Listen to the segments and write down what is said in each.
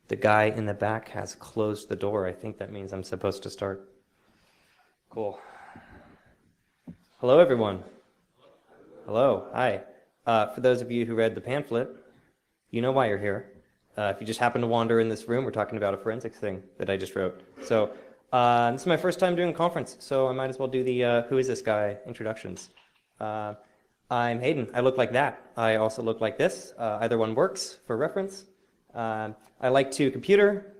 The guy in the back has closed the door. I think that means I'm supposed to start. Cool. Hello, everyone. Hello. Hi. For those of you who read the pamphlet, you know why you're here. If you just happen to wander in this room, we're talking about a forensics thing that I just wrote. So this is my first time doing a conference, so I might as well do the who is this guy introductions. I'm Hayden. I look like that. I also look like this. Either one works for reference. I like to computer,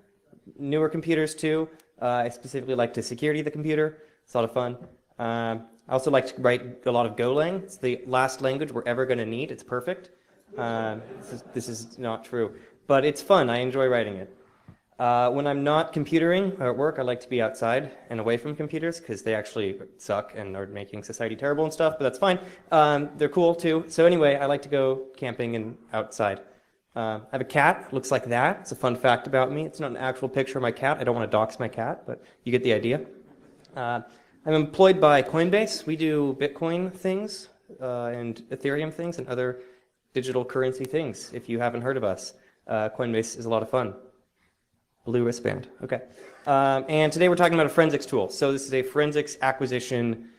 newer computers too. I specifically like to security the computer. It's a lot of fun. I also like to write a lot of Golang. It's the last language we're ever going to need. It's perfect. This is not true, but it's fun. I enjoy writing it. When I'm not computering or at work, I like to be outside and away from computers because they actually suck and are making society terrible and stuff, but that's fine. They're cool too. So anyway, I like to go camping and outside. I have a cat, looks like that. It's a fun fact about me. It's not an actual picture of my cat. I don't want to dox my cat, but you get the idea. I'm employed by Coinbase. We do Bitcoin things and Ethereum things and other digital currency things, if you haven't heard of us. Coinbase is a lot of fun. Blue wristband, okay. And today we're talking about a forensics tool. So this is a forensics acquisition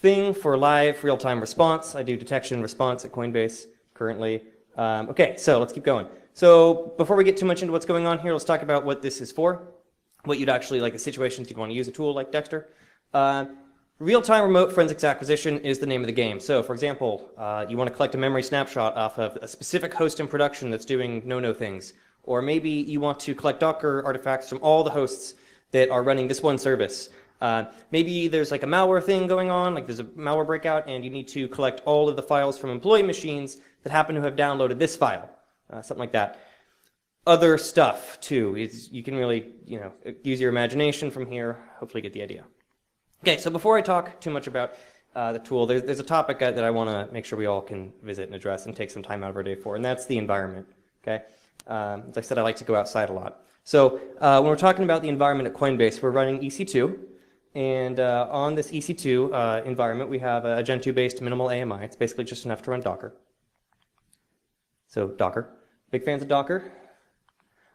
thing for live real-time response. I do detection and response at Coinbase currently. Okay, so let's keep going. So before we get too much into what's going on here, let's talk about what this is for, what you'd actually, like the situations you'd want to use a tool like Dexter. Real-time remote forensics acquisition is the name of the game. So for example, you want to collect a memory snapshot off of a specific host in production that's doing no-no things. Or maybe you want to collect Docker artifacts from all the hosts that are running this one service. Maybe there's like a malware thing going on, like there's a malware breakout, and you need to collect all of the files from employee machines that happen to have downloaded this file, something like that. Other stuff too is you can really, use your imagination from here. Hopefully, get the idea. Okay, so before I talk too much about the tool, there's a topic that I want to make sure we all can visit and address and take some time out of our day for, and that's the environment. Okay, as I said, I like to go outside a lot. So when we're talking about the environment at Coinbase, we're running EC2. And on this EC2 environment, we have a Gen 2-based minimal AMI. It's basically just enough to run Docker. So Docker. Big fans of Docker.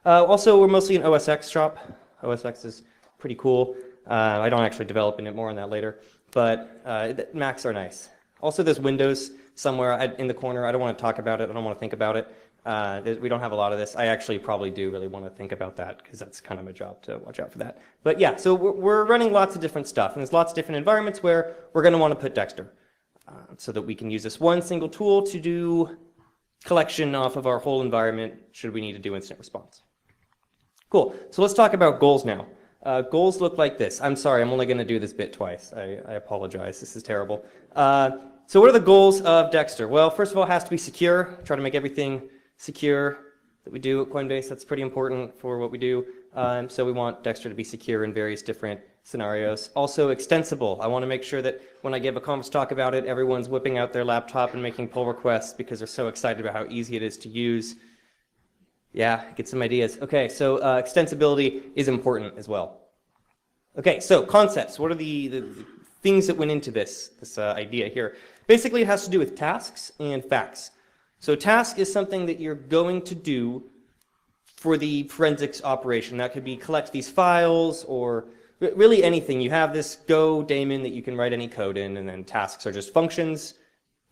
Also, we're mostly an OS X shop. OS X is pretty cool. I don't actually develop in it, more on that later. But Macs are nice. Also, there's Windows somewhere in the corner. I don't want to talk about it. I don't want to think about it. We don't have a lot of this. I actually probably do really want to think about that because that's kind of my job to watch out for that. But yeah, so we're running lots of different stuff. And there's lots of different environments where we're going to want to put Dexter so that we can use this one single tool to do collection off of our whole environment should we need to do incident response. Cool. So let's talk about goals now. Goals look like this. I'm sorry, I'm only going to do this bit twice. I apologize. This is terrible. So what are the goals of Dexter? Well, first of all, it has to be secure. Try to make everything secure that we do at Coinbase. That's pretty important for what we do. So we want Dexter to be secure in various different scenarios. Also extensible. I want to make sure that when I give a conference talk about it, everyone's whipping out their laptop and making pull requests because they're so excited about how easy it is to use. Yeah, get some ideas. Okay, so extensibility is important as well. Okay, so concepts. What are the things that went into this idea here? Basically, it has to do with tasks and facts. So task is something that you're going to do for the forensics operation. That could be collect these files or really anything. You have this Go daemon that you can write any code in, and then tasks are just functions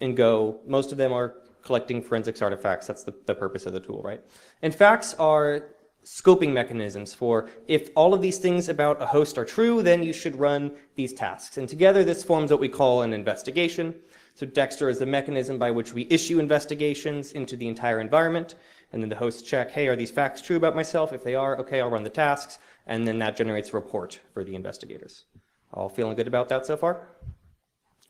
in Go. Most of them are collecting forensics artifacts. That's the purpose of the tool, right? And facts are scoping mechanisms for if all of these things about a host are true, then you should run these tasks. And together this forms what we call an investigation. So Dexter is the mechanism by which we issue investigations into the entire environment. And then the hosts check, hey, are these facts true about myself? If they are, okay, I'll run the tasks. And then that generates a report for the investigators. All feeling good about that so far?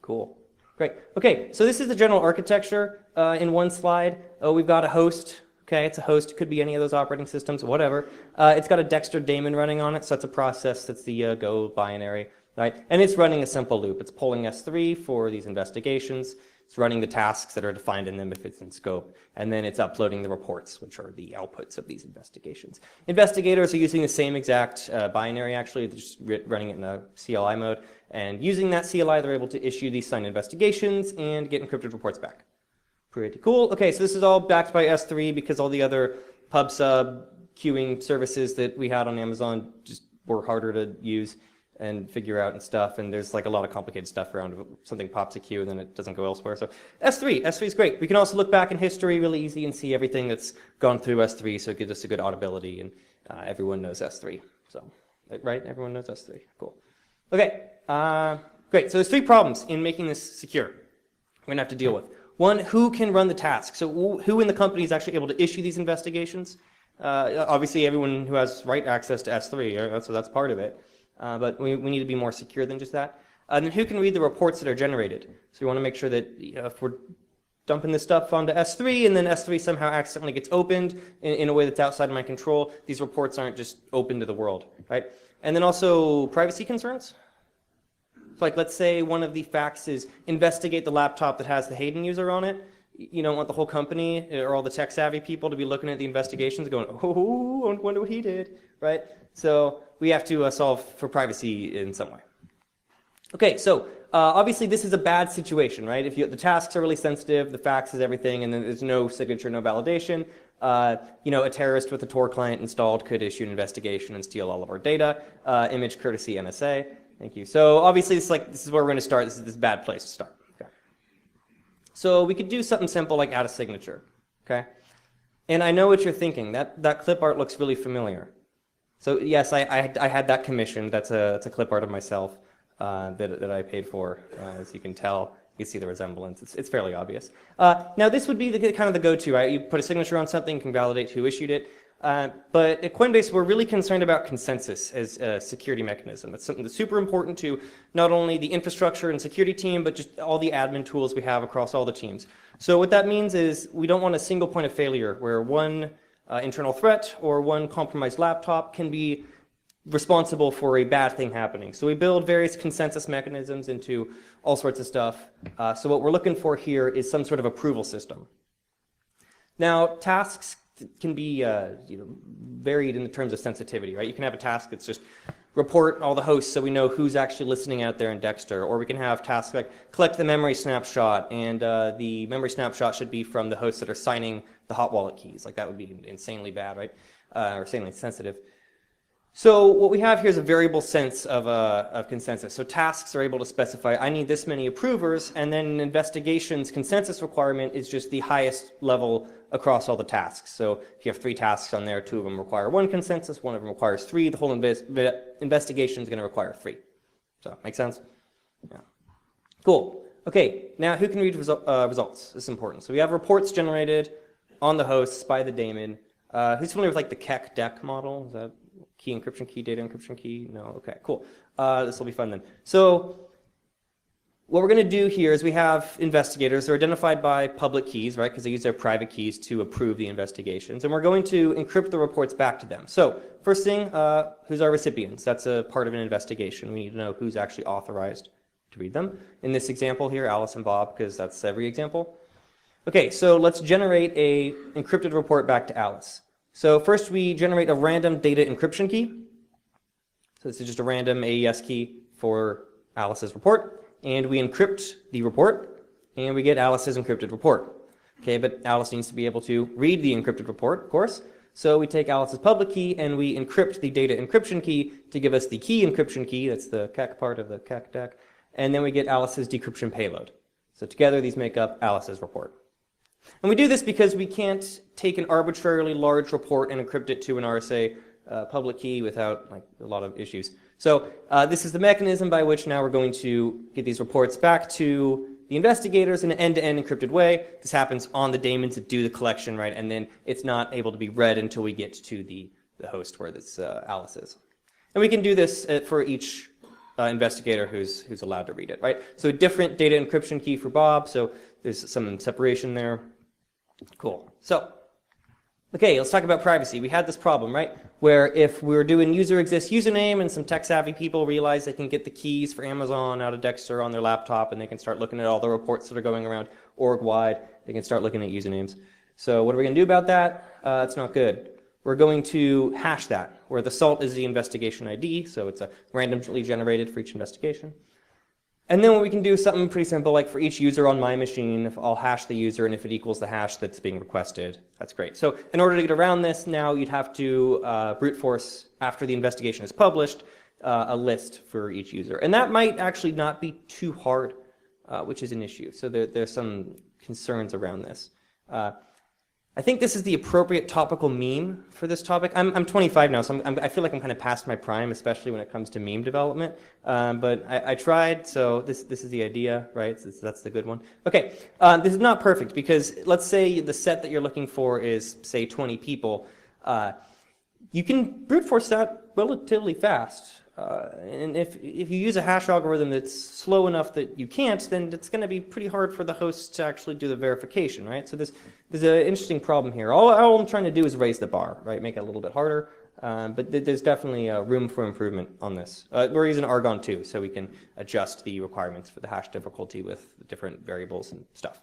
Cool. Great. Okay, so this is the general architecture in one slide. We've got a host. Okay, it's a host. It could be any of those operating systems, whatever. It's got a Dexter daemon running on it, so that's a process that's the Go binary, right? And it's running a simple loop. It's pulling S3 for these investigations. It's running the tasks that are defined in them if it's in scope. And then it's uploading the reports, which are the outputs of these investigations. Investigators are using the same exact binary, actually, they're just running it in a CLI mode. And using that CLI, they're able to issue these signed investigations and get encrypted reports back. Pretty cool. Okay, so this is all backed by S3 because all the other pub sub queuing services that we had on Amazon just were harder to use and figure out and stuff, and there's like a lot of complicated stuff around something pops a queue and then it doesn't go elsewhere. So S3 is great. We can also look back in history really easy and see everything that's gone through S3, so it gives us a good audibility, and everyone knows S3. So, right, everyone knows S3, cool. Okay, great, so there's 3 problems in making this secure we're gonna have to deal with. One, who can run the task? So who in the company is actually able to issue these investigations? Obviously everyone who has write access to S3, so that's part of it. But we need to be more secure than just that. And then who can read the reports that are generated? So we want to make sure that if we're dumping this stuff onto S3 and then S3 somehow accidentally gets opened in a way that's outside of my control, these reports aren't just open to the world, right? And then also privacy concerns. So like let's say one of the facts is investigate the laptop that has the Hayden user on it. You don't want the whole company or all the tech savvy people to be looking at the investigations going, oh, I wonder what he did, right? So we have to solve for privacy in some way. Okay, so obviously this is a bad situation, right? If the tasks are really sensitive, the facts is everything, and then there's no signature, no validation. A terrorist with a Tor client installed could issue an investigation and steal all of our data. Image courtesy NSA. Thank you. So obviously this is where we're going to start. This is a bad place to start. Okay. So we could do something simple like add a signature. Okay. And I know what you're thinking. That clip art looks really familiar. So yes, I had that commissioned. That's a clip art of myself that I paid for. As you can tell, you can see the resemblance. It's fairly obvious. Now this would be the kind of the go-to, right? You put a signature on something, you can validate who issued it. But at Coinbase, we're really concerned about consensus as a security mechanism. It's something that's super important to not only the infrastructure and security team, but just all the admin tools we have across all the teams. So what that means is we don't want a single point of failure where one internal threat or one compromised laptop can be responsible for a bad thing happening. So we build various consensus mechanisms into all sorts of stuff. So what we're looking for here is some sort of approval system. Now, tasks can be varied in the terms of sensitivity, right? You can have a task that's just report all the hosts so we know who's actually listening out there in Dexter, or we can have tasks like collect the memory snapshot, and the memory snapshot should be from the hosts that are signing the hot wallet keys. Like that would be insanely bad, right? Or insanely sensitive. So what we have here is a variable sense of consensus. So tasks are able to specify, I need this many approvers, and then an investigation's consensus requirement is just the highest level across all the tasks. So if you have 3 tasks on there, 2 of them require 1 consensus, 1 of them requires 3, the whole investigation is going to require 3. So make sense? Yeah. Cool. Okay, now who can read results? This is important. So we have reports generated on the hosts by the daemon. Who's familiar with like the Keck deck model? Is that key encryption key, data encryption key? No? Okay, cool. This will be fun then. So what we're going to do here is we have investigators. They're identified by public keys, right, because they use their private keys to approve the investigations. And we're going to encrypt the reports back to them. So first thing, who's our recipients? That's a part of an investigation. We need to know who's actually authorized to read them. In this example here, Alice and Bob, because that's every example. Okay, so let's generate a encrypted report back to Alice. So first we generate a random data encryption key. So this is just a random AES key for Alice's report. And we encrypt the report, and we get Alice's encrypted report. Okay, but Alice needs to be able to read the encrypted report, of course. So we take Alice's public key, and we encrypt the data encryption key to give us the key encryption key. That's the Keck part of the Keck deck. And then we get Alice's decryption payload. So together, these make up Alice's report. And we do this because we can't take an arbitrarily large report and encrypt it to an RSA public key without like a lot of issues. So this is the mechanism by which now we're going to get these reports back to the investigators in an end-to-end encrypted way. This happens on the daemons that do the collection, right? And then it's not able to be read until we get to the host where this Alice is. And we can do this for each investigator who's allowed to read it, right? So a different data encryption key for Bob. So there's some separation there. Cool. So, okay, let's talk about privacy. We had this problem, right? Where if we're doing user exists username and some tech-savvy people realize they can get the keys for Amazon out of Dexter on their laptop and they can start looking at all the reports that are going around org-wide, they can start looking at usernames. So what are we going to do about that? It's not good. We're going to hash that, where the salt is the investigation ID, so it's a randomly generated for each investigation. And then we can do something pretty simple, like for each user on my machine, if I'll hash the user, and if it equals the hash that's being requested, that's great. So in order to get around this, now you'd have to brute force, after the investigation is published, a list for each user. And that might actually not be too hard, which is an issue. So there's some concerns around this. I think this is the appropriate topical meme for this topic. I'm 25 now, so I feel like I'm kind of past my prime, especially when it comes to meme development. But I tried, so this is the idea, right? So that's the good one. Okay, this is not perfect because let's say the set that you're looking for is, say, 20 people. You can brute force that relatively fast. And if you use a hash algorithm that's slow enough that you can't, then it's going to be pretty hard for the host to actually do the verification, right? So there's an interesting problem here. All I'm trying to do is raise the bar, right? Make it a little bit harder. But there's definitely room for improvement on this. We're using Argon too, so we can adjust the requirements for the hash difficulty with different variables and stuff.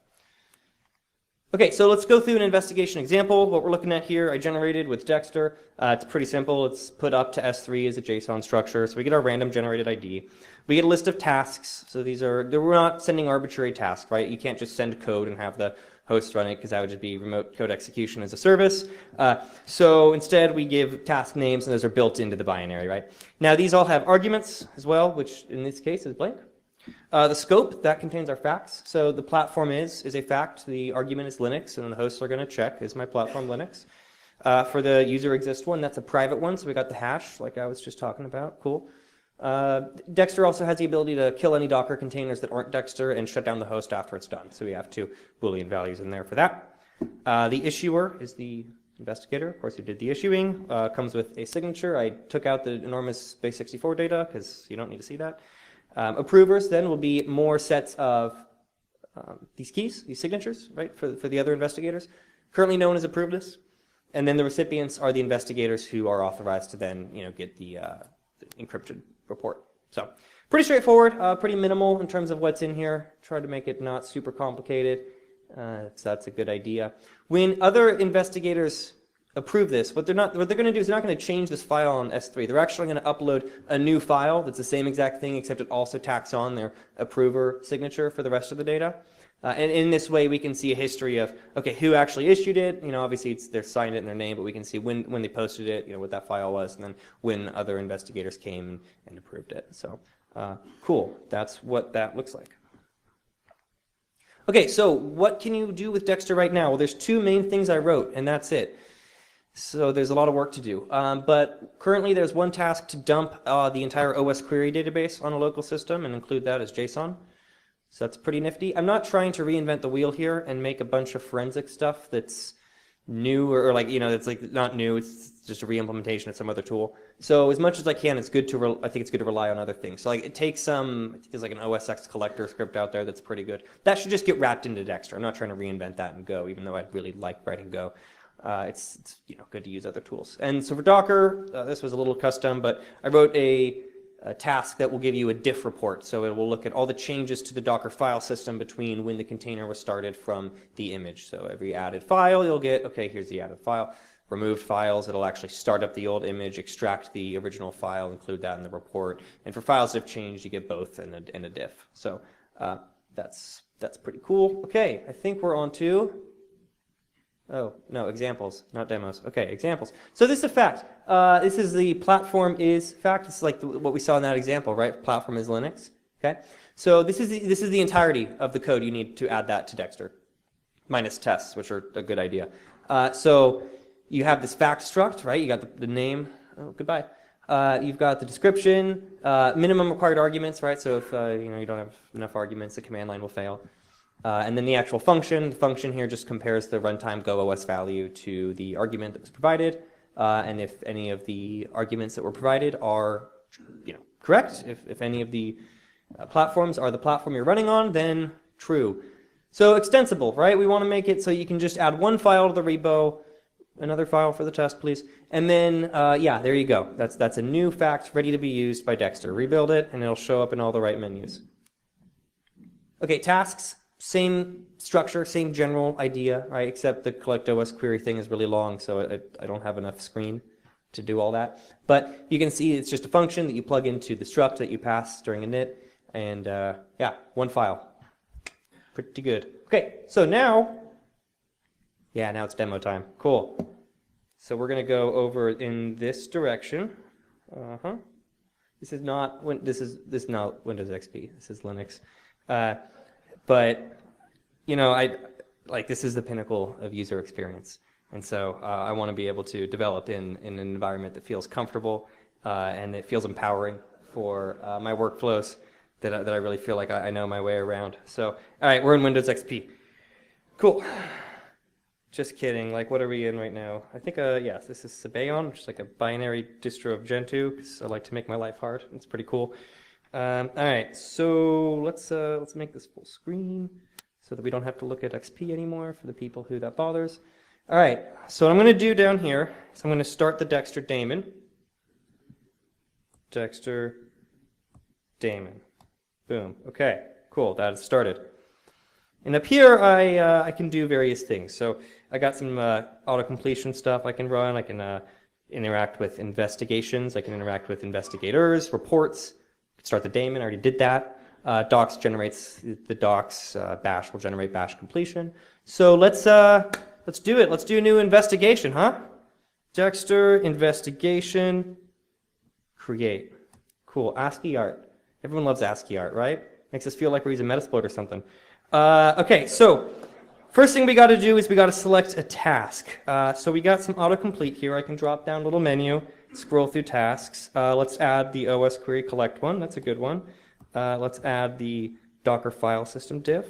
Okay, so let's go through an investigation example. What we're looking at here, I generated with Dexter. It's pretty simple. It's put up to S3 as a JSON structure. So we get our random generated ID. We get a list of tasks. So we're not sending arbitrary tasks, right? You can't just send code and have the host run it because that would just be remote code execution as a service. So instead we give task names and those are built into the binary, right? Now these all have arguments as well, which in this case is blank. The scope, that contains our facts. So the platform is a fact. The argument is Linux, and the hosts are going to check, is my platform Linux? For the user exist one, that's a private one, so we got the hash, like I was just talking about. Cool. Dexter also has the ability to kill any Docker containers that aren't Dexter and shut down the host after it's done. So we have 2 Boolean values in there for that. The issuer is the investigator, of course, who did the issuing. Comes with a signature. I took out the enormous base64 data because you don't need to see that. Approvers then will be more sets of these keys, these signatures, right, for the other investigators, currently known as approved. And then the recipients are the investigators who are authorized to then, get the encrypted report. So pretty straightforward, pretty minimal in terms of what's in here. Try to make it not super complicated. So that's a good idea. When other investigators approve this, what they're going to do is they're not going to change this file on S3. They're actually going to upload a new file that's the same exact thing, except it also tacks on their approver signature for the rest of the data. And in this way, we can see a history of, okay, who actually issued it. Obviously they're signed it in their name, but we can see when they posted it, what that file was, and then when other investigators came and approved it. So cool. That's what that looks like. Okay, so what can you do with Dexter right now? Well, there's 2 main things I wrote, and that's it. So there's a lot of work to do. But currently there's one task to dump the entire OS query database on a local system and include that as JSON. So that's pretty nifty. I'm not trying to reinvent the wheel here and make a bunch of forensic stuff that's new or like, it's like not new, it's just a re-implementation of some other tool. So as much as I can, it's good to, I think it's good to rely on other things. So like it takes I think there's like an OSX collector script out there that's pretty good. That should just get wrapped into Dexter. I'm not trying to reinvent that in Go, even though I really like writing Go. It's good to use other tools. And so for Docker, this was a little custom, but I wrote a task that will give you a diff report. So it will look at all the changes to the Docker file system between when the container was started from the image. So every added file, you'll get, okay, here's the added file. Removed files, it'll actually start up the old image, extract the original file, include that in the report. And for files that have changed, you get both and a diff. So that's pretty cool. Okay, I think we're on to... Oh, no, examples, not demos. Okay, examples. So this is a fact. This is the platform is fact. It's like what we saw in that example, right? Platform is Linux. Okay. So this is the entirety of the code you need to add that to Dexter, minus tests, which are a good idea. So you have this fact struct, right? You got the name. Oh, goodbye. You've got the description, minimum required arguments, right? So if you don't have enough arguments, the command line will fail. And then the actual function. The function here just compares the runtime Go OS value to the argument that was provided. And if any of the arguments that were provided are correct, if any of the platforms are the platform you're running on, then true. So extensible, right? We want to make it so you can just add one file to the repo, another file for the test, please. And then, yeah, there you go. That's a new fact ready to be used by Dexter. Rebuild it, and it'll show up in all the right menus. Okay, tasks. Same structure, same general idea, right? Except the collect OS query thing is really long, so I don't have enough screen to do all that. But you can see it's just a function that you plug into the struct that you pass during init, And yeah, one file. Pretty good. Okay, so now, yeah, now it's demo time. Cool. So we're going to go over in this direction. This is not Windows XP. This is Linux. But you know, this is the pinnacle of user experience, and so I want to be able to develop in an environment that feels comfortable and that feels empowering for my workflows that I really feel like I know my way around. So, all right, we're in Windows XP. Cool. Just kidding. Like, what are we in right now? I think, yes, this is Sabayon, which is like a binary distro of Gentoo, because I like to make my life hard. It's pretty cool. All right, so let's make this full screen so that we don't have to look at XP anymore for the people who that bothers. All right, so what I'm going to do down here is I'm going to start the Dexter daemon. Dexter daemon. Boom. Okay, cool. That is started. And up here, I can do various things. So I got some auto-completion stuff I can run. I can interact with investigations. I can interact with investigators, reports. Start the daemon. I already did that. Docs generates the docs. Bash will generate bash completion. So let's do it. Let's do a new investigation, huh? Dexter investigation. Create. Cool. ASCII art. Everyone loves ASCII art, right? Makes us feel like we're using Metasploit or something. Okay, so first thing we got to do is we got to select a task. So we got some autocomplete here. I can drop down a little menu, scroll through tasks. Let's add the OS query collect one. That's a good one. Let's add the Docker file system diff.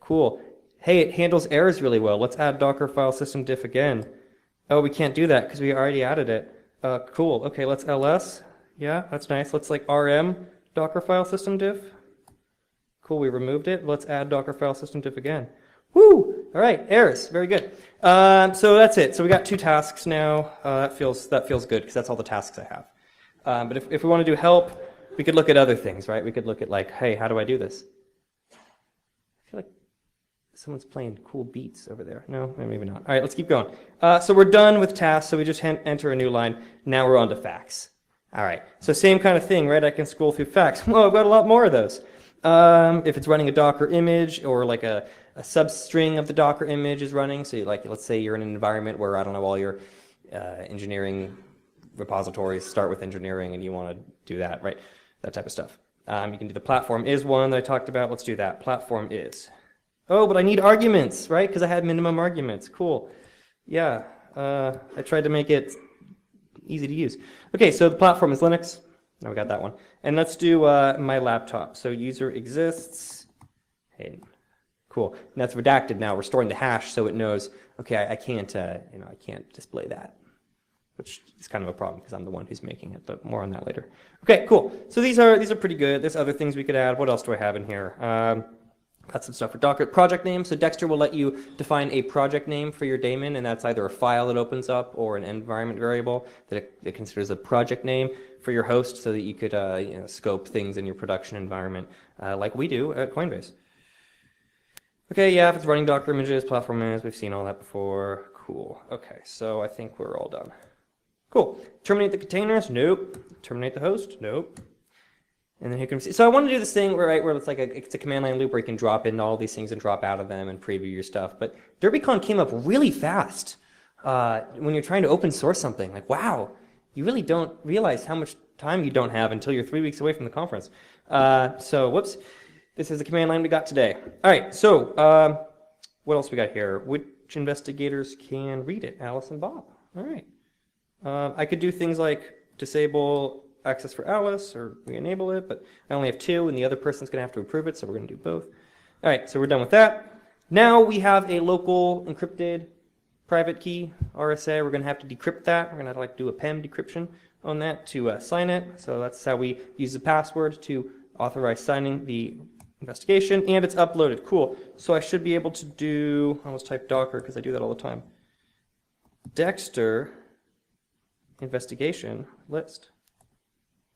Cool. Hey, it handles errors really well. Let's add Docker file system diff again. Oh, we can't do that because we already added it. Cool. Okay, let's ls. Yeah, that's nice. Let's like rm Docker file system diff. Cool, we removed it. Let's add Docker file system diff again. Woo! All right, errors. Very good. So that's it. So we got 2 tasks now. That feels good because that's all the tasks I have. But if we want to do help, we could look at other things, right? We could look at like, hey, how do I do this? I feel like someone's playing cool beats over there. No, maybe not. All right, let's keep going. So we're done with tasks. So we just enter a new line. Now we're on to facts. All right. So same kind of thing, right? I can scroll through facts. Well, I've got a lot more of those. If it's running a Docker image or like a substring of the Docker image is running, so like let's say you're in an environment where, I don't know, all your engineering repositories start with engineering and you want to do that, right? That type of stuff. You can do the platform is one that I talked about. Let's do that. Platform is. Oh, but I need arguments, right? Because I had minimum arguments. Cool. Yeah, I tried to make it easy to use. Okay, so the platform is Linux. Now we got that one. And let's do my laptop. So user exists. Hayden. Cool. And that's redacted now. We're storing the hash so it knows, okay, I can't display that, which is kind of a problem because I'm the one who's making it, but more on that later. Okay, cool. So these are pretty good. There's other things we could add. What else do I have in here? Got some stuff for Docker. Project name. So Dexter will let you define a project name for your daemon, and that's either a file that opens up or an environment variable that it considers a project name for your host so that you could scope things in your production environment like we do at Coinbase. Okay, yeah, if it's running Docker images, platform is, we've seen all that before. Cool. Okay, so I think we're all done. Cool. Terminate the containers? Nope. Terminate the host? Nope. And then here can see. So I want to do this thing where it's like it's a command line loop where you can drop in all these things and drop out of them and preview your stuff. But DerbyCon came up really fast when you're trying to open source something. Like, wow, you really don't realize how much time you don't have until you're 3 weeks away from the conference. So whoops, this is the command line we got today. All right, so what else we got here? Which investigators can read it? Alice and Bob. All right. I could do things like disable access for Alice or re-enable it, but I only have 2 and the other person's going to have to approve it, so we're going to do both. All right, so we're done with that. Now we have a local encrypted private key, RSA. We're going to have to decrypt that. We're going to have to do a PEM decryption on that to sign it. So that's how we use the password to authorize signing the investigation, and it's uploaded. Cool. So I should be able to do, I'll just type Docker because I do that all the time. Dexter investigation list.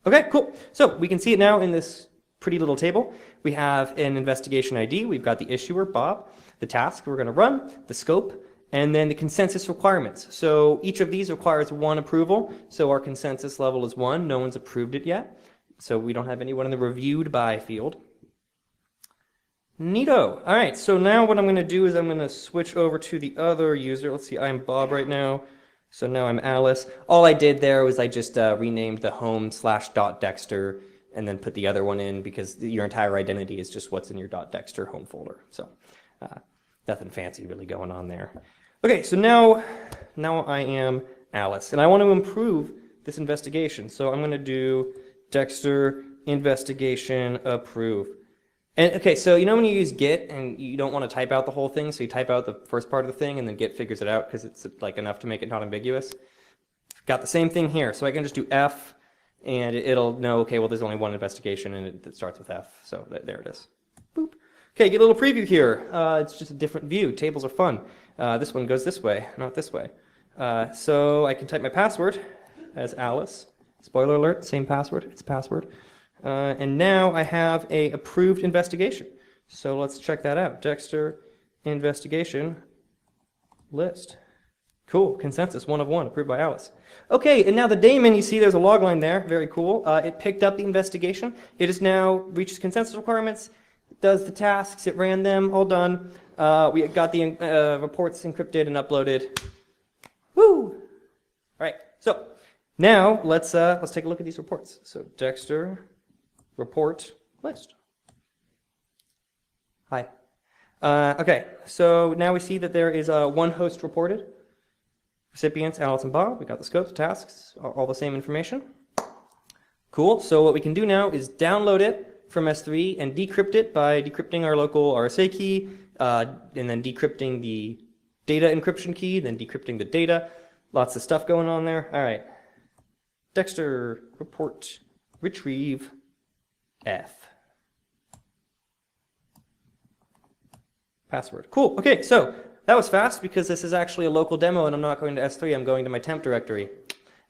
Okay, cool. So we can see it now in this pretty little table. We have an investigation ID. We've got the issuer, Bob, the task we're going to run, the scope, and then the consensus requirements. So each of these requires 1 approval. So our consensus level is 1. No one's approved it yet. So we don't have anyone in the reviewed by field. Neato. All right, so now what I'm going to do is I'm going to switch over to the other user. Let's see, I'm Bob right now. So now I'm Alice. All I did there was I just renamed the home/.dexter and then put the other one in because your entire identity is just what's in your .dexter home folder. So nothing fancy really going on there. Okay, so now I am Alice, and I want to improve this investigation. So I'm going to do Dexter investigation approve. And okay, so you know when you use Git and you don't want to type out the whole thing, so you type out the first part of the thing and then Git figures it out because it's like enough to make it not ambiguous? Got the same thing here. So I can just do F and it'll know, okay, well there's only one investigation and it starts with F. So there it is. Boop. Okay, get a little preview here. It's just a different view. Tables are fun. This one goes this way, not this way. So I can type my password as Alice. Spoiler alert, same password, it's password. And now I have a approved investigation. So let's check that out. Dexter investigation list. Cool, consensus, 1 of 1, approved by Alice. Okay, and now the daemon, you see there's a log line there, very cool. It picked up the investigation. It has now reached consensus requirements, it does the tasks, it ran them, all done. We got the reports encrypted and uploaded. Woo! All right, so now let's take a look at these reports. So Dexter report list. Hi. Okay, so now we see that there is one host reported. Recipients, Alice and Bob. We got the scopes, tasks, all the same information. Cool, so what we can do now is download it from S3 and decrypt it by decrypting our local RSA key, and then decrypting the data encryption key, then decrypting the data. Lots of stuff going on there. All right. Dexter report retrieve F. Password. Cool. Okay, so that was fast because this is actually a local demo and I'm not going to S3, I'm going to my temp directory.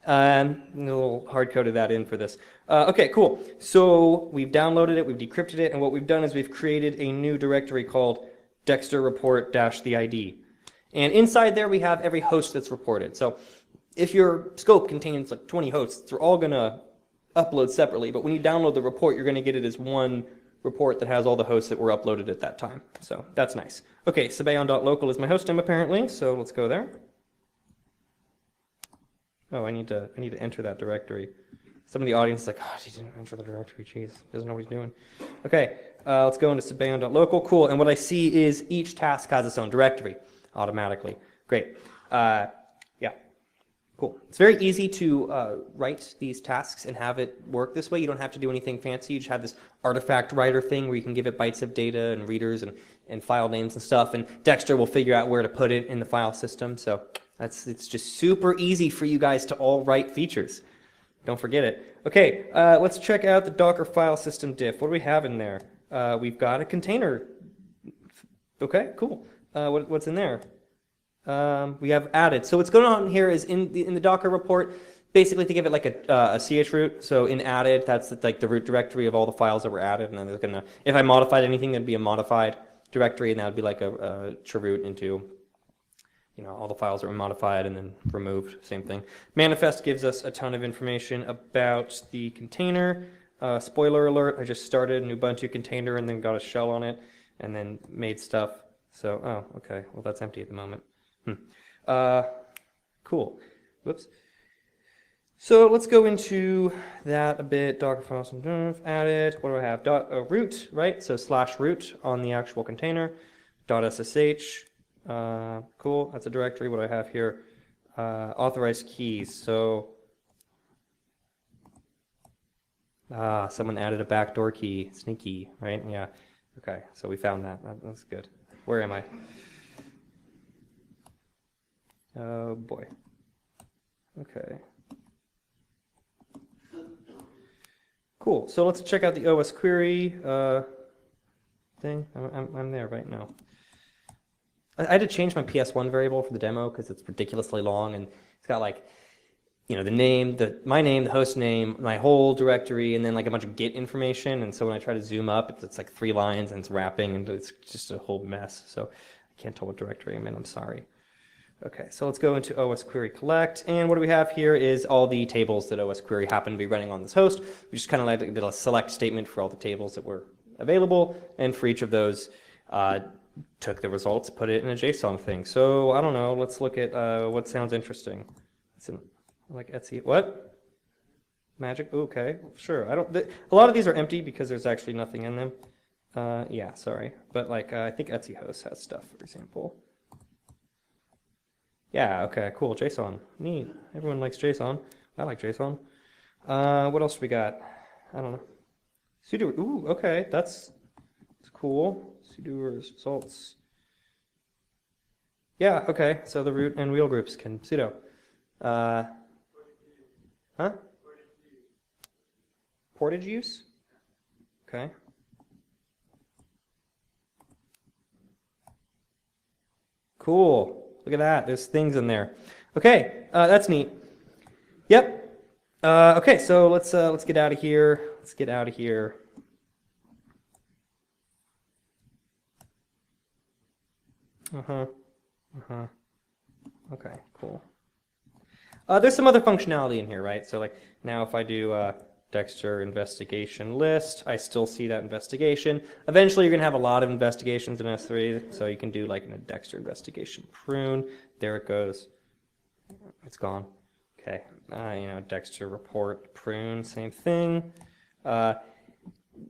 A little hard-coded that in for this. Okay, cool. So we've downloaded it, we've decrypted it, and what we've done is we've created a new directory called Dexter report-the ID. And inside there we have every host that's reported. So if your scope contains like 20 hosts, they're all going to upload separately, but when you download the report, you're going to get it as one report that has all the hosts that were uploaded at that time. So that's nice. Okay, sabayon.local is my host name apparently, so let's go there. Oh, I need to enter that directory. Some of the audience is like, oh, he didn't enter the directory, jeez, doesn't know what he's doing. Okay, let's go into sabayon.local, cool, and what I see is each task has its own directory automatically. Great. Yeah. Cool. It's very easy to write these tasks and have it work this way. You don't have to do anything fancy. You just have this artifact writer thing where you can give it bytes of data and readers and file names and stuff, and Dexter will figure out where to put it in the file system. So it's just super easy for you guys to all write features. Don't forget it. Okay, let's check out the Docker file system diff. What do we have in there? We've got a container. Okay, cool. What's in there? We have added. So what's going on here is in the Docker report, basically to give it like a ch root. So in added, that's like the root directory of all the files that were added, and then there's gonna, if I modified anything, there'd be a modified directory, and that would be like a chroot into, you know, all the files that were modified and then removed. Same thing. Manifest gives us a ton of information about the container. Spoiler alert: I just started a new Ubuntu container and then got a shell on it, and then made stuff. So oh, okay. Well, that's empty at the moment. Cool. Whoops. So let's go into that a bit. Docker files added. What do I have? Root, right? So /root on the actual container. .ssh. Cool. That's a directory. What do I have here? Authorized keys. So someone added a backdoor key. Sneaky, right? Yeah. Okay. So we found that. That's good. Where am I? Oh boy. Okay. Cool. So let's check out the OS query thing. I'm there right now. I had to change my PS1 variable for the demo because it's ridiculously long, and it's got like, you know, the name, my name, the host name, my whole directory, and then like a bunch of Git information. And so when I try to zoom up, it's like 3 lines and it's wrapping, and it's just a whole mess. So I can't tell what directory I'm in. I'm sorry. Okay, so let's go into OS query collect, and what do we have here is all the tables that OS query happen to be running on this host. We just kind of like did a select statement for all the tables that were available, and for each of those, took the results, put it in a JSON thing. So I don't know, let's look at what sounds interesting. Like Etsy, what? Magic, okay, sure. A lot of these are empty because there's actually nothing in them. Yeah, sorry. But like, I think Etsy host has stuff, for example. Yeah, okay, cool, JSON, neat. Everyone likes JSON. I like JSON. What else we got? I don't know. Sudo, ooh, okay, that's cool. Sudo results. Yeah, okay, so the root and wheel groups can sudo. Huh? Portage use? Okay. Cool. Look at that. There's things in there. Okay, that's neat. Yep. Okay, so let's get out of here. Let's get out of here. Okay, cool. There's some other functionality in here, right? So like now if I do Dexter investigation list, I still see that investigation. Eventually you're gonna have a lot of investigations in S3, so you can do like a Dexter investigation prune. There it goes. It's gone. Okay, Dexter report prune, same thing.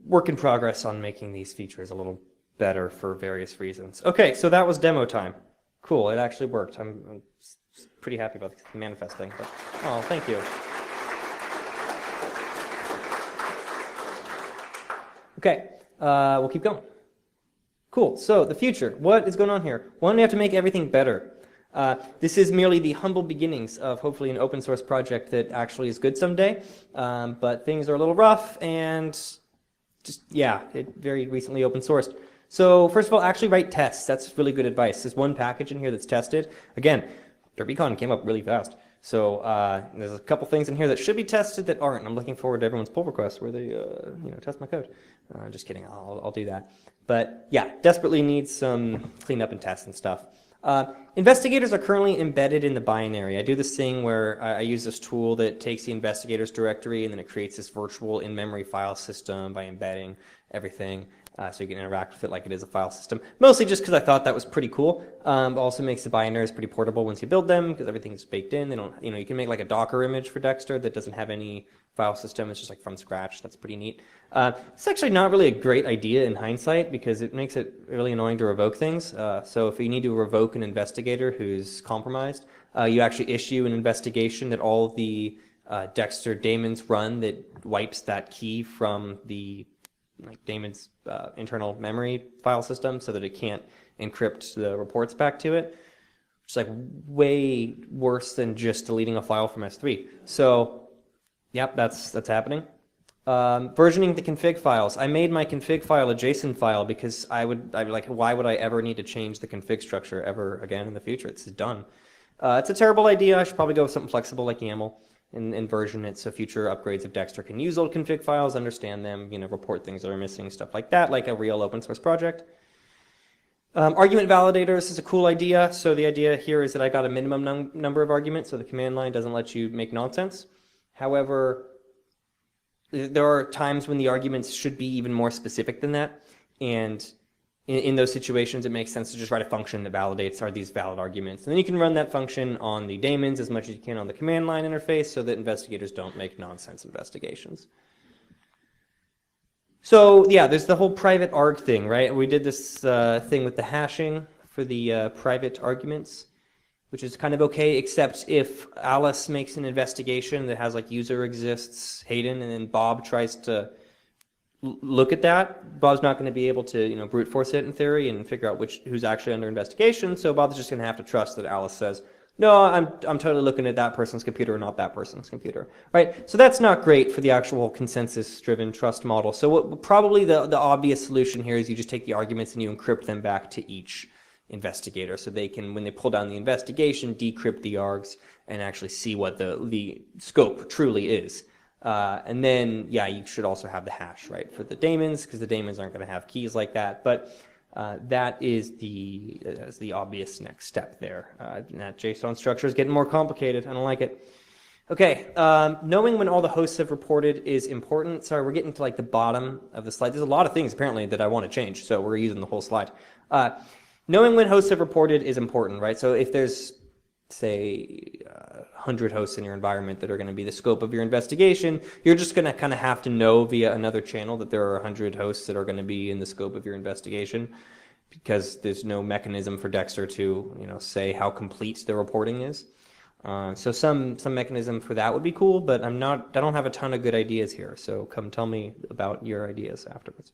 Work in progress on making these features a little better for various reasons. Okay, so that was demo time. Cool, it actually worked. I'm pretty happy about the manifest thing. But, oh, thank you. Okay, we'll keep going. Cool, so the future. What is going on here? One, we have to make everything better. This is merely the humble beginnings of hopefully an open source project that actually is good someday. But things are a little rough and just, yeah, it very recently open sourced. So first of all, actually write tests. That's really good advice. There's one package in here that's tested. Again, DerbyCon came up really fast. So there's a couple things in here that should be tested that aren't. I'm looking forward to everyone's pull requests where they test my code. Just kidding, I'll do that. But yeah, desperately needs some cleanup and tests and stuff. Investigators are currently embedded in the binary. I do this thing where I use this tool that takes the investigators directory and then it creates this virtual in-memory file system by embedding everything. So you can interact with it like it is a file system. Mostly just because I thought that was pretty cool. Also makes the binaries pretty portable once you build them because everything's baked in. They don't, you can make like a Docker image for Dexter that doesn't have any file system. It's just like from scratch. That's pretty neat. It's actually not really a great idea in hindsight because it makes it really annoying to revoke things. So if you need to revoke an investigator who's compromised, you actually issue an investigation that all of the Dexter daemons run that wipes that key from the daemon's internal memory file system so that it can't encrypt the reports back to it. It's like way worse than just deleting a file from S3. So, yep, that's happening. Versioning the config files. I made my config file a JSON file because I'd be like, why would I ever need to change the config structure ever again in the future? It's done. It's a terrible idea. I should probably go with something flexible like YAML. And version it so future upgrades of Dexter can use old config files, understand them, report things that are missing, stuff like that, like a real open source project. Argument validators is a cool idea. So the idea here is that I got a minimum number of arguments, so the command line doesn't let you make nonsense. However, there are times when the arguments should be even more specific than that. And in those situations, it makes sense to just write a function that validates are these valid arguments. And then you can run that function on the daemons as much as you can on the command line interface so that investigators don't make nonsense investigations. So yeah, there's the whole private arg thing, right? We did this thing with the hashing for the private arguments, which is kind of okay, except if Alice makes an investigation that has like user exists Hayden and then Bob tries to look at that, Bob's not going to be able to, brute force it in theory and figure out who's actually under investigation. So Bob's just going to have to trust that Alice says, no, I'm totally looking at that person's computer, not that person's computer, right? So that's not great for the actual consensus-driven trust model. So probably the obvious solution here is you just take the arguments and you encrypt them back to each investigator, so they can, when they pull down the investigation, decrypt the args and actually see what the scope truly is. And then, yeah, you should also have the hash, right, for the daemons, because the daemons aren't going to have keys like that. But that is the obvious next step there. And that JSON structure is getting more complicated. I don't like it. Okay, knowing when all the hosts have reported is important. Sorry, we're getting to like the bottom of the slide. There's a lot of things apparently that I want to change, so we're using the whole slide. Knowing when hosts have reported is important, right? So if there's, say, 100 hosts in your environment that are going to be the scope of your investigation, you're just going to kind of have to know via another channel that there are 100 hosts that are going to be in the scope of your investigation, because there's no mechanism for Dexter to, say how complete the reporting is. So some mechanism for that would be cool, but I don't have a ton of good ideas here. So come tell me about your ideas afterwards.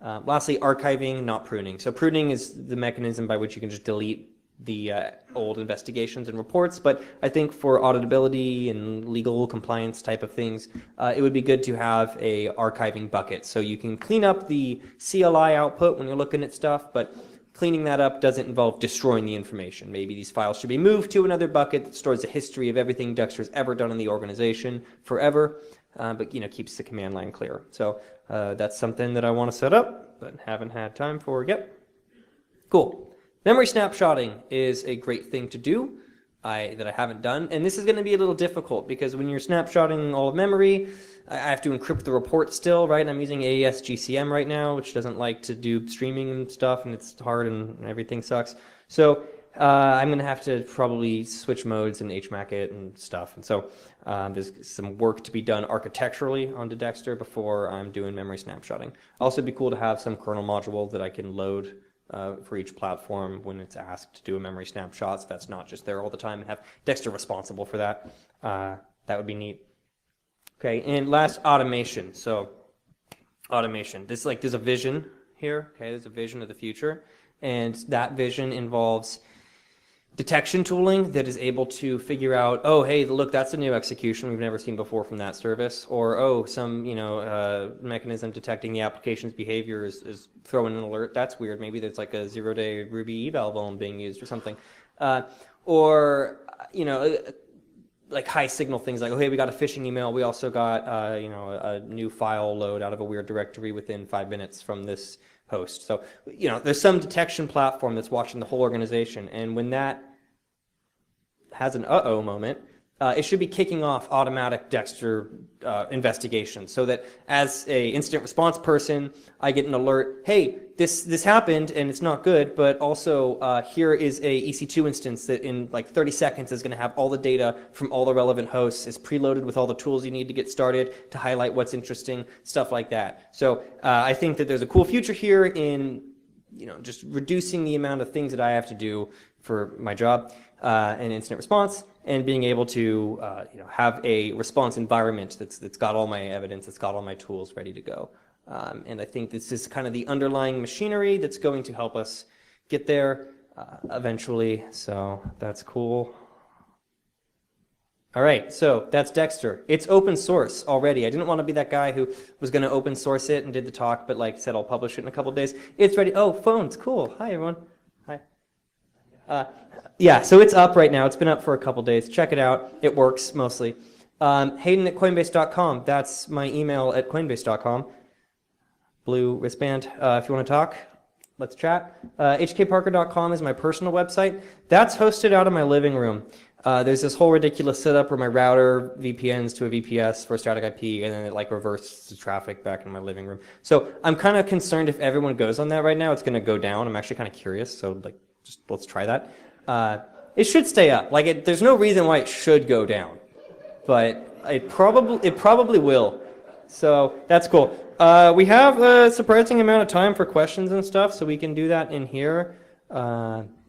Lastly, archiving, not pruning. So pruning is the mechanism by which you can just delete the old investigations and reports. But I think for auditability and legal compliance type of things, it would be good to have a archiving bucket. So you can clean up the CLI output when you're looking at stuff, but cleaning that up doesn't involve destroying the information. Maybe these files should be moved to another bucket that stores a history of everything Dexter's ever done in the organization forever, but keeps the command line clear. So that's something that I want to set up, but haven't had time for yet. Cool. Memory snapshotting is a great thing to do that I haven't done, and this is going to be a little difficult because when you're snapshotting all of memory, I have to encrypt the report still, right? I'm using AES GCM right now, which doesn't like to do streaming and stuff, and it's hard and everything sucks. So I'm going to have to probably switch modes and HMAC it and stuff. And so there's some work to be done architecturally onto Dexter before I'm doing memory snapshotting. Also, it'd be cool to have some kernel module that I can load for each platform when it's asked to do a memory snapshot, so that's not just there all the time, and have Dexter responsible for that. That would be neat. Okay, and last, automation. So automation, there's a vision here. Okay, there's a vision of the future, and that vision involves detection tooling that is able to figure out, oh, hey, look, that's a new execution we've never seen before from that service, or oh, some mechanism detecting the application's behavior is throwing an alert. That's weird. Maybe there's like a zero-day Ruby eval vuln being used or something, like high signal things like, oh, hey, we got a phishing email. We also got a new file load out of a weird directory within 5 minutes from this host. So, there's some detection platform that's watching the whole organization. And when that has an uh-oh moment, it should be kicking off automatic Dexter investigation so that as a incident response person, I get an alert, hey, this happened and it's not good, but also here is a EC2 instance that in like 30 seconds is going to have all the data from all the relevant hosts, is preloaded with all the tools you need to get started to highlight what's interesting, stuff like that. So I think that there's a cool future here in just reducing the amount of things that I have to do for my job and incident response, and being able to have a response environment that's got all my evidence, that's got all my tools ready to go. And I think this is kind of the underlying machinery that's going to help us get there eventually. So that's cool. All right, so that's Dexter. It's open source already. I didn't want to be that guy who was going to open source it and did the talk, but said I'll publish it in a couple of days. It's ready. Oh, phones, cool. Hi, everyone. Hi. Yeah, so it's up right now. It's been up for a couple of days. Check it out. It works mostly. Hayden at Coinbase.com. That's my email at Coinbase.com. Blue wristband. If you want to talk, let's chat. HKParker.com is my personal website. That's hosted out of my living room. There's this whole ridiculous setup where my router VPNs to a VPS for a static IP, and then it reverses the traffic back in my living room. So I'm kind of concerned if everyone goes on that right now, it's going to go down. I'm actually kind of curious, so just let's try that. It should stay up. There's no reason why it should go down, but it probably will. So that's cool. We have a surprising amount of time for questions and stuff, so we can do that in here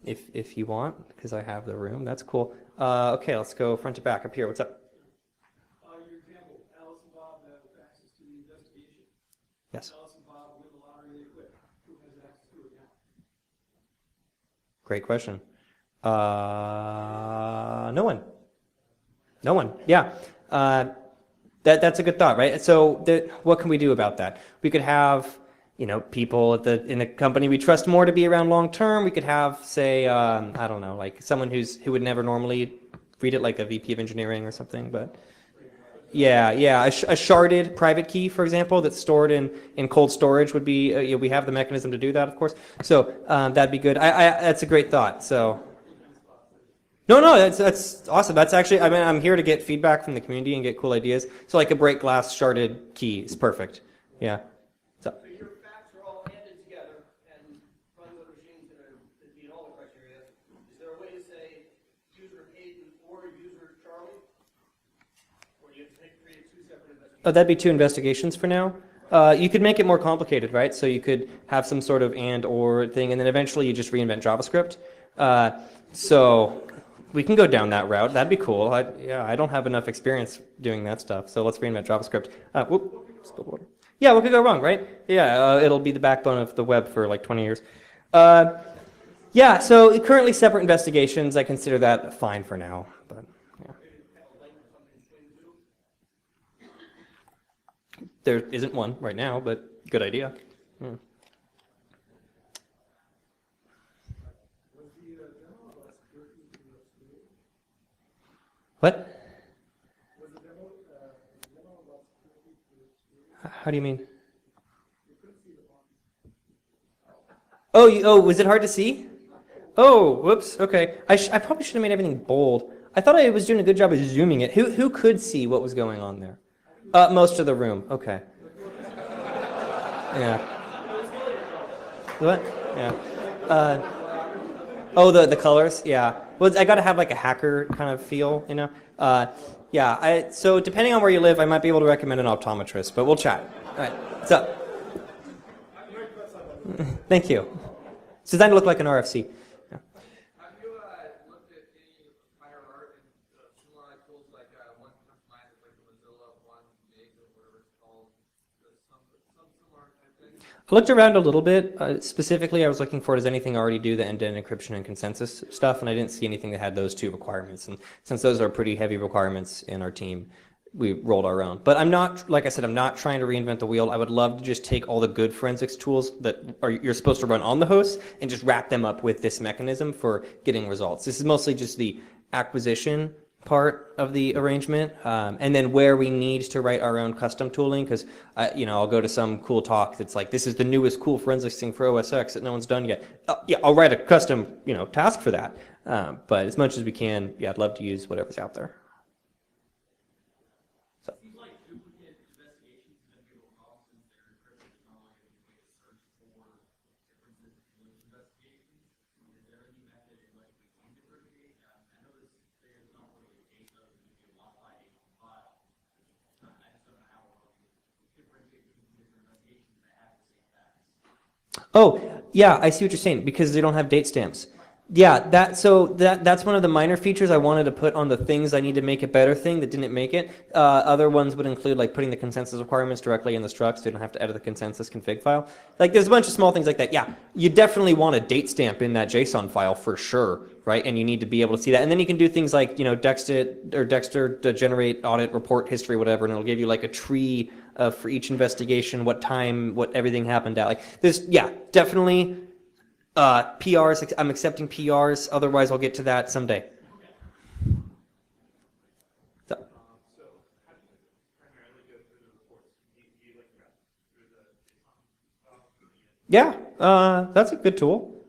if you want, because I have the room. That's cool. Okay, let's go front to back up here. What's up? Your example, Alice and Bob have access to the investigation. Yes. Alice and Bob win the lottery, they quit. Who has access to it now? Great question. No one. No one. Yeah. That's a good thought, right? So what can we do about that? We could have, people in the company we trust more to be around long term. We could have, say, I don't know, someone who would never normally read it, like a VP of engineering or something. But yeah, a sharded private key, for example, that's stored in cold storage would be. We have the mechanism to do that, of course. So that'd be good. That's a great thought. So. No, no, that's awesome. That's actually, I mean, I'm here to get feedback from the community and get cool ideas. So like a break glass sharded key is perfect. Yeah. So, So your facts are all handed together and run the machines that meet all the criteria. Is there a way to say user Hayden or user Charlie? Or do you have to create two separate investigations? oh, that'd be two investigations for now. You could make it more complicated, right? So you could have some sort of and or thing, and then eventually you just reinvent JavaScript. So we can go down that route. That'd be cool. Yeah, I don't have enough experience doing that stuff, so let's reinvent JavaScript. Whoop, spilled water. Yeah, what could go wrong, right? Yeah, it'll be the backbone of the web for like 20 years. Yeah, so currently separate investigations. I consider that fine for now. But yeah. There isn't one right now, but good idea. Hmm. What? How do you mean? Oh, was it hard to see? Oh, whoops. Okay, I probably should have made everything bold. I thought I was doing a good job of zooming it. Who could see what was going on there? Most of the room. Okay. Yeah. What? Yeah. Oh, the colors. Yeah. Well, I got to have like a hacker kind of feel, you know. Yeah. So depending on where you live, I might be able to recommend an optometrist, but we'll chat. All right. What's up? Thank you. It's designed to look like an RFC. Yeah. Have you looked at any prior art and similar tools like one comes to mind is like the Mozilla 1 gig or whatever it's called? Some similar type thing? I looked around a little bit. Specifically, I was looking for does anything already do the end-to-end encryption and consensus stuff, and I didn't see anything that had those two requirements. And since those are pretty heavy requirements in our team, we rolled our own. But I'm not, like I said, I'm not trying to reinvent the wheel. I would love to just take all the good forensics tools that you're supposed to run on the host and just wrap them up with this mechanism for getting results. This is mostly just the acquisition part of the arrangement, and then where we need to write our own custom tooling, because I'll go to some cool talk that's like, this is the newest cool forensics thing for OS X that no one's done yet. Yeah, I'll write a custom task for that. But as much as we can, yeah, I'd love to use whatever's out there. Seems like duplicate investigations is going to be a problem since they're encrypted and not like a way to search for differences between those investigations. Is there any method in which we can differentiate? I know there's not really a case of if you modify a file. I just don't know how well we differentiate between different investigations that have the same facts. Oh, yeah, I see what you're saying, because they don't have date stamps. Yeah, that's one of the minor features I wanted to put on the things I need to make it better thing that didn't make it. Other ones would include like putting the consensus requirements directly in the struct so you don't have to edit the consensus config file. Like there's a bunch of small things like that. Yeah, you definitely want a date stamp in that JSON file for sure, right? And you need to be able to see that. And then you can do things like, Dexter to generate audit report history, whatever, and it'll give you like a tree for each investigation, what time, what everything happened at. Like there's, yeah, definitely PRs, I'm accepting PRs, otherwise I'll get to that someday. So. How do you primarily go through the reports? Do you like go through the Yeah, that's a good tool.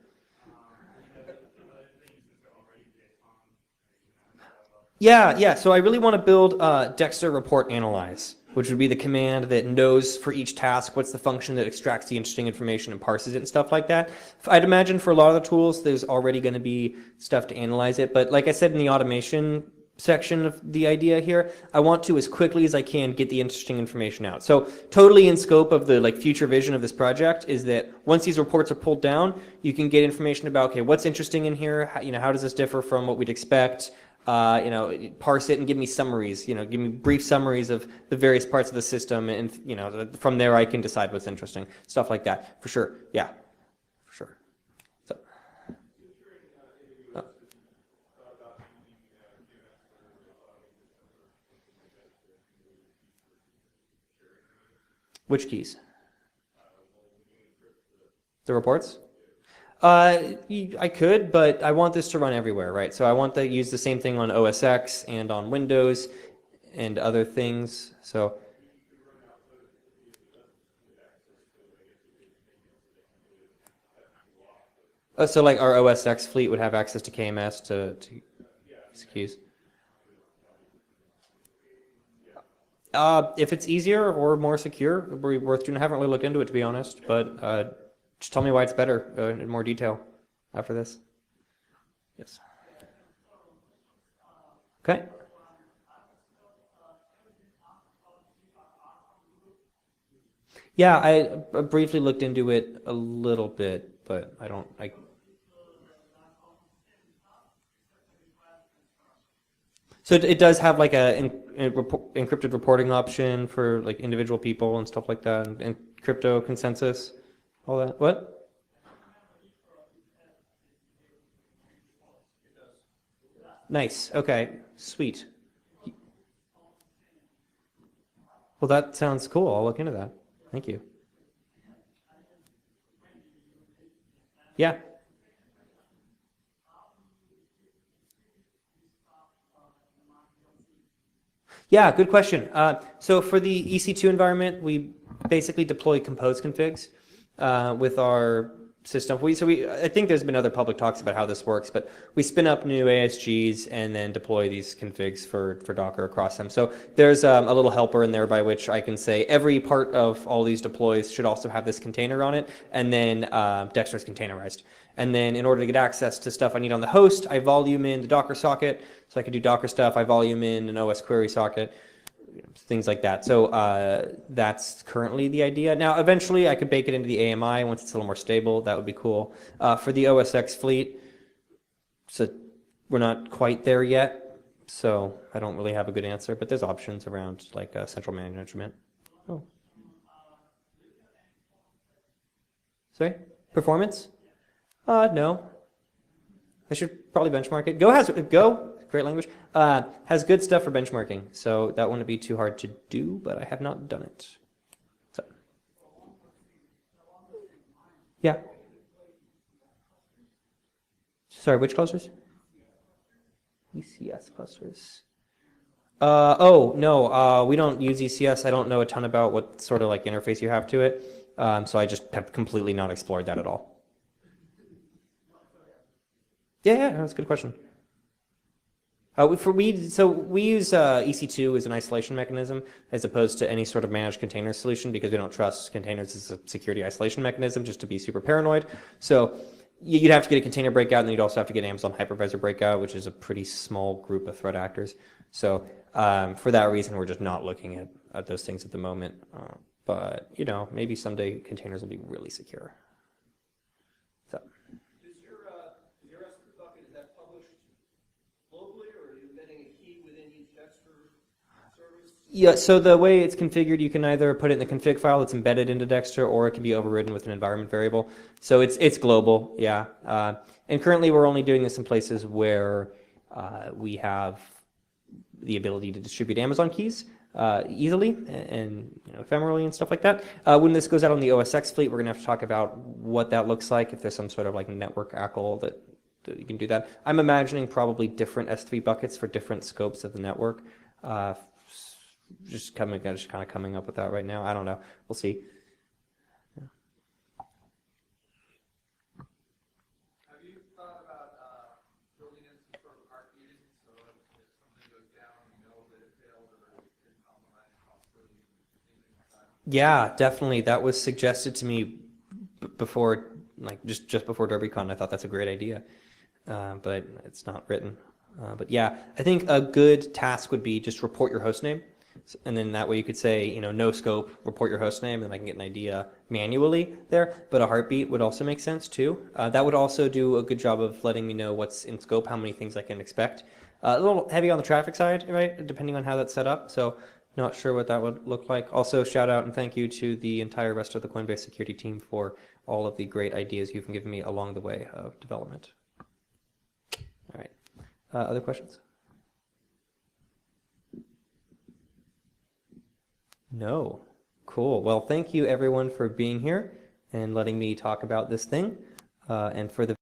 Yeah, so I really want to build Dexter report analyze, which would be the command that knows for each task what's the function that extracts the interesting information and parses it and stuff like that. I'd imagine for a lot of the tools, there's already going to be stuff to analyze it. But like I said in the automation section of the idea here, I want to, as quickly as I can, get the interesting information out. So totally in scope of the future vision of this project is that once these reports are pulled down, you can get information about, okay, what's interesting in here? How does this differ from what we'd expect? Parse it and give me summaries, give me brief summaries of the various parts of the system. And, from there I can decide what's interesting, stuff like that, for sure. Yeah, for sure. So. Which keys? The reports? I could, but I want this to run everywhere, right? So I want to use the same thing on OS X and on Windows and other things. So like our OS X fleet would have access to KMS to keys. If it's easier or more secure, it'd be worth doing. I haven't really looked into it, to be honest, but just tell me why it's better in more detail after this. Yes. Okay. Yeah, I briefly looked into it a little bit, but I don't. So it does have like encrypted reporting option for like individual people and stuff like that, and crypto consensus, all that. What? Nice. Okay. Sweet. Well, that sounds cool. I'll look into that. Thank you. Yeah. Yeah, good question. So for the EC2 environment, we basically deploy compose configs with our system. I think there's been other public talks about how this works, but we spin up new ASGs and then deploy these configs for Docker across them. So there's a little helper in there by which I can say every part of all these deploys should also have this container on it, and then Dexter is containerized. And then in order to get access to stuff I need on the host, I volume in the Docker socket, so I can do Docker stuff. I volume in an OS query socket, things like that. So that's currently the idea. Now, eventually, I could bake it into the AMI once it's a little more stable. That would be cool. For the OS X fleet, so we're not quite there yet, so I don't really have a good answer, but there's options around like central management. Oh. Sorry? Performance? No. I should probably benchmark it. Go, great language, has good stuff for benchmarking, so that wouldn't be too hard to do, but I have not done it. So, yeah. Sorry, which clusters? ECS clusters. Oh, no, we don't use ECS. I don't know a ton about what sort of like interface you have to it, so I just have completely not explored that at all. Yeah, that's a good question. We use EC2 as an isolation mechanism as opposed to any sort of managed container solution because we don't trust containers as a security isolation mechanism just to be super paranoid. So you'd have to get a container breakout, and then you'd also have to get Amazon hypervisor breakout, which is a pretty small group of threat actors. So for that reason, we're just not looking at those things at the moment. But maybe someday containers will be really secure. So. Yeah, so the way it's configured, you can either put it in the config file that's embedded into Dexter, or it can be overridden with an environment variable. So it's global, yeah. And currently, we're only doing this in places where we have the ability to distribute Amazon keys easily and ephemerally and stuff like that. When this goes out on the OS X fleet, we're going to have to talk about what that looks like, if there's some sort of like network ACL that you can do that. I'm imagining probably different S3 buckets for different scopes of the network. Just kind of coming up with that right now. I don't know. We'll see. Yeah. Have you thought about building in some sort of arcading so if something goes down, that it failed or it didn't compromise possibility, anything like that? Yeah, definitely. That was suggested to me before, like just before DerbyCon. I thought that's a great idea, but it's not written. But yeah, I think a good task would be just report your host name. And then that way you could say, no scope, report your host name, and I can get an idea manually there. But a heartbeat would also make sense too. That would also do a good job of letting me know what's in scope, how many things I can expect. A little heavy on the traffic side, right? Depending on how that's set up. So not sure what that would look like. Also, shout out and thank you to the entire rest of the Coinbase security team for all of the great ideas you've given me along the way of development. All right. Other questions? No. Cool. Well, thank you everyone for being here and letting me talk about this thing. And for the